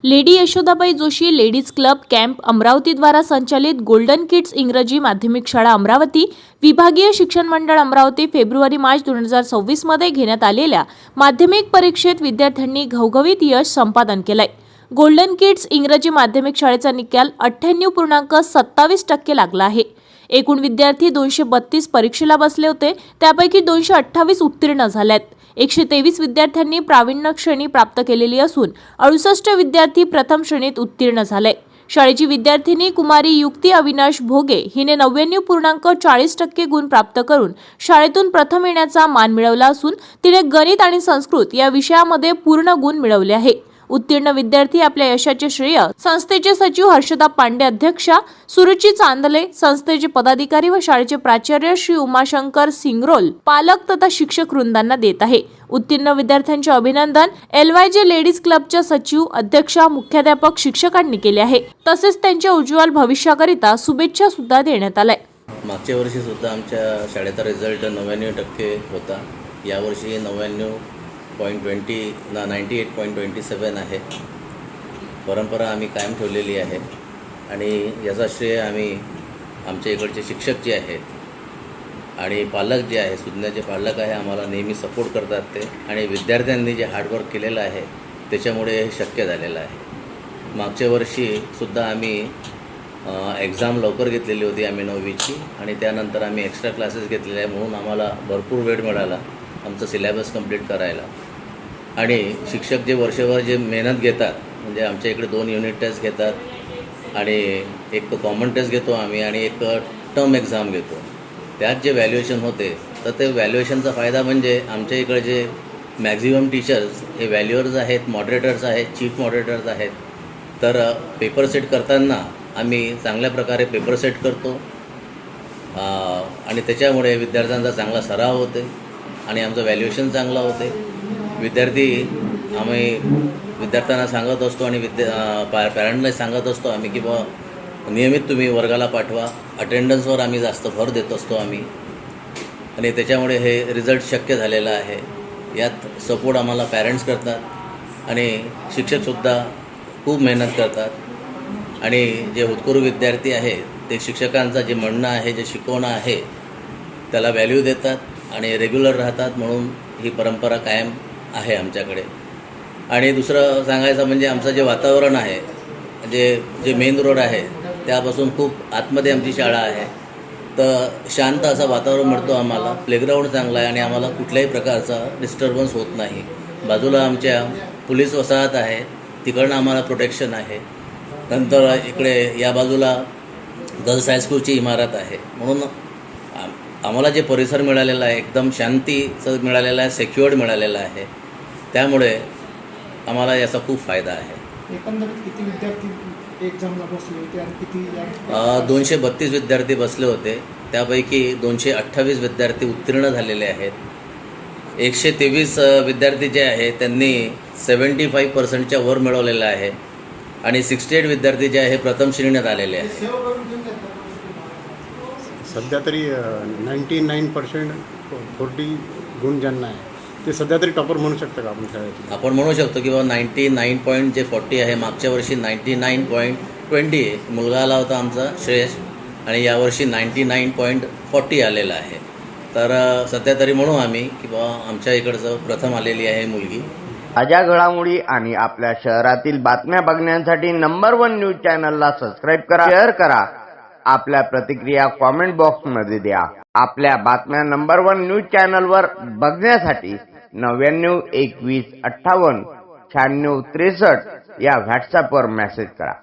Lady Yashodabai Joshi ladies club camp Amravati द्वारा संचालित golden kids इंग्रजी माध्यमिक शाळा अमरावती विभागीय शिक्षण मंडळ अमरावती फेब्रुवारी-मार्च 2026 मध्ये घेण्यात आलेल्या माध्यमिक परीक्षेत विद्यार्थ्यांनी घवघवीत यश संपादन केलंय। गोल्डन किड्स इंग्रजी माध्यमिक शाळेचा निकाल 98.27% लागला आहे। एकूण विद्यार्थी 232 परीक्षेला बसले होते, त्यापैकी 228 उत्तीर्ण झालेत। 123 विद्यार्थ्यांनी प्रावीण्य श्रेणी प्राप्त केलेली असून 68 विद्यार्थी प्रथम श्रेणीत उत्तीर्ण झाले। शाळेची विद्यार्थिनी कुमारी युक्ती अविनाश भोगे हिने 99.40% गुण प्राप्त करून शाळेतून प्रथम येण्याचा मान मिळवला असून तिने गणित आणि संस्कृत या विषयामध्ये पूर्ण गुण मिळवले आहे। उत्तीर्ण विद्यार्थी आपल्या यशाचे श्रेय संस्थेचे सचिव हर्षदा पांडे, अध्यक्षा सुरुची चांदले, संस्थेचे पदाधिकारी व शाळेचे प्राचार्य श्री उमाशंकर सिंगरोल, पालक तथा शिक्षक वृंदांना देत आहे। उत्तीर्ण विद्यार्थ्यांचे अभिनंदन LYJ लेडीज क्लबच्या सचिव, अध्यक्षा, मुख्याध्यापक, शिक्षकांनी केले आहे। तसेच त्यांच्या उज्ज्वल भविष्याकरिता शुभेच्छा सुद्धा देण्यात आल्या। मागच्या वर्षी सुद्धा आमच्या शाळेचा रिझल्ट 99% होता। यावर्षी 98.27 आहे। परंपरा आम्ही कायम ठेवलेली आहे आणि याचा श्रेय आम्ही आमच्या इकडचे शिक्षक जे आहेत आणि पालक जे आहे, सुज्ञाचे पालक आहे, आम्हाला नेहमी सपोर्ट करतात ते, आणि विद्यार्थ्यांनी जे हार्डवर्क केलेलं आहे त्याच्यामुळे हे शक्य झालेलं आहे। मागच्या वर्षी सुद्धा आम्ही एक्झाम लवकर घेतलेली होती आम्ही 9वीची, आणि त्यानंतर आम्ही एक्स्ट्रा क्लासेस घेतलेले आहे, म्हणून आम्हाला भरपूर वेळ मिळाला आमचं सिलेबस कंप्लीट करायला। आणि शिक्षक जे वर्षभर जे मेहनत घेतात, म्हणजे आमच्या इकडे 2 युनिट टेस्ट घेतात आणि एक कॉमन टेस्ट घेतो आम्ही आणि एक टर्म एक्झाम घेतो। त्यात जे व्हॅल्युएशन होते तर ते व्हॅल्युएशनचा फायदा म्हणजे आमच्या इकडे जे मॅक्झिमम टीचर्स हे व्हॅल्युअर्स आहेत, मॉडरेटर्स आहेत, चीफ मॉडरेटर्स आहेत। तर पेपर सेट करताना आम्ही चांगल्या प्रकारे पेपर सेट करतो आणि त्याच्यामुळे विद्यार्थ्यांचा चांगला सराव होते आणि आमचं व्हॅल्युएशन चांगलं होते। आम्ही विद्यार्थ्यांना सांगत असतो आणि पॅरेंटला सांगत असतो आम्ही की बा नियमित तुम्ही वर्गाला पाठवा, अटेंडन्सवर आम्ही जास्त भर देत असतो आम्ही, आणि त्याच्यामुळे हे रिझल्ट शक्य झालेलं आहे। यात सपोर्ट आम्हाला पॅरेंट्स करतात आणि शिक्षकसुद्धा खूप मेहनत करतात, आणि जे हुतकरू विद्यार्थी आहे ते शिक्षकांचं जे म्हणणं आहे, जे शिकवणं आहे त्याला व्हॅल्यू देतात आणि रेग्युलर राहतात, म्हणून ही परंपरा कायम आहे आमच्याकडे। आणि दुसरं सांगायचं म्हणजे आमचं जे वातावरण आहे, जे मेन रोड आहे त्यापासून खूप आतमध्ये आमची शाळा आहे, तर शांत असं वातावरण मिळतो आम्हाला। प्लेग्राऊंड चांगला आहे आणि आम्हाला कुठल्याही प्रकारचा डिस्टर्बन्स होत नाही। बाजूला आमच्या पोलीस वसाहत आहे, तिकडनं आम्हाला प्रोटेक्शन आहे। नंतर इकडे या बाजूला गर्ल्स हायस्कूलची इमारत आहे, म्हणून आम्हाला जे परिसर मिळालेला आहे एकदम शांतीचं मिळालेलं आहे, सेक्युअर्ड मिळालेलं आहे, त्यामुळे आम्हाला याचा खूप फायदा आहे। एकंदरीत किती विद्यार्थी एक्झामला बसले होते आणि किती 232 विद्यार्थी बसले होते, त्यापैकी 228 विद्यार्थी उत्तीर्ण झालेले आहेत। 123 विद्यार्थी जे आहेत त्यांनी 75% वर मिळवलेलं आहे आणि 68 विद्यार्थी जे आहे प्रथम श्रेणीत आलेले आहेत। सध्या तरी 99% 40 गुण ज्यांना आहे ते सध्या तरी टॉपर म्हणू शकतं का आपण शाळेत? आपण म्हणू शकतो की बाबा 99.40 आहे। मागच्या वर्षी 99.20 मुलगा आला होता आमचा श्रेयश, आणि यावर्षी 99.40 आलेला आहे। तर सध्या तरी म्हणू आम्ही की बाबा आमच्या इकडचं प्रथम आलेली आहे मुलगी। ताज्या घडामोडी आणि आपल्या शहरातील बातम्या बघण्यासाठी नंबर 1 न्यूज चॅनलला सबस्क्राईब करा, शेअर करा, आपल्या प्रतिक्रिया कॉमेंट बॉक्समध्ये द्या। आपल्या बातम्या नंबर 1 न्यूज चॅनलवर बघण्यासाठी 99 21 58 96 63 या व्हॉट्सॲपवर मेसेज करा।